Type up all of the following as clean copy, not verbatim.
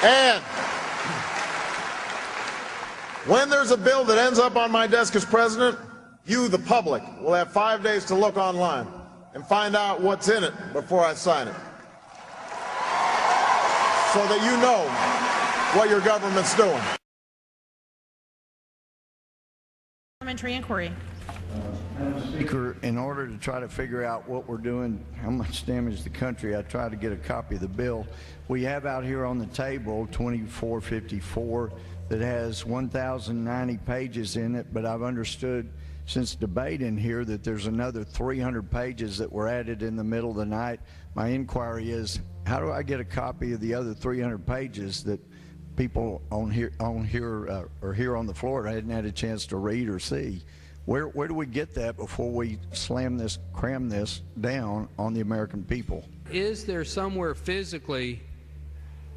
And when there's a bill that ends up on my desk as president, you, the public, will have 5 days to look online and find out what's in it before I sign it, so that you know what your government's doing. Parliamentary inquiry. Madam Speaker, in order to try to figure out what we're doing, how much damage to the country, I tried to get a copy of the bill. We have out here on the table 2454 that has 1,090 pages in it, but I've understood since debate in here that there's another 300 pages that were added in the middle of the night. My inquiry is, how do I get a copy of the other 300 pages that people on here or here on the floor hadn't had a chance to read or see? Where do we get that before we cram this down on the American people? Is there somewhere physically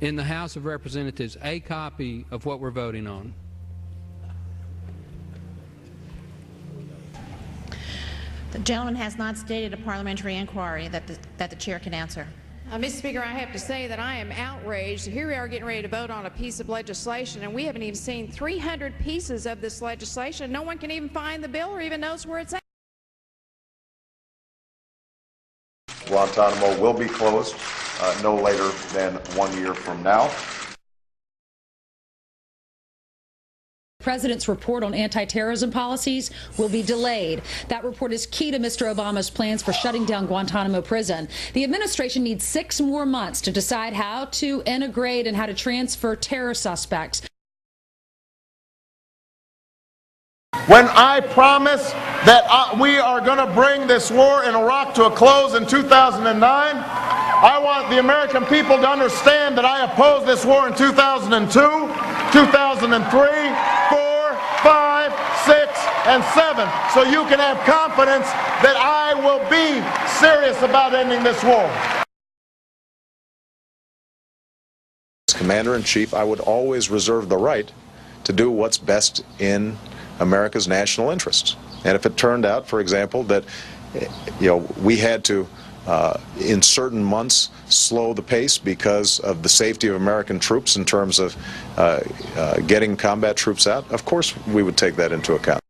in the House of Representatives a copy of what we're voting on? The gentleman has not stated a parliamentary inquiry that the chair can answer. Mr. Speaker, I have to say that I am outraged. Here we are getting ready to vote on a piece of legislation, and we haven't even seen 300 pieces of this legislation. No one can even find the bill or even knows where it's at. Guantanamo will be closed no later than 1 year from now. The President's report on anti-terrorism policies will be delayed. That report is key to Mr. Obama's plans for shutting down Guantanamo prison. The administration needs 6 more months to decide how to integrate and how to transfer terror suspects. When I promise that we are going to bring this war in Iraq to a close in 2009, I want the American people to understand that I opposed this war in 2002, 2003, 4, 5, 6, and 7. So you can have confidence that I will be serious about ending this war. As Commander-in-Chief, I would always reserve the right to do what's best in America's national interests. And if it turned out, for example, that we had to in certain months slow the pace because of the safety of American troops in terms of getting combat troops out, of course we would take that into account.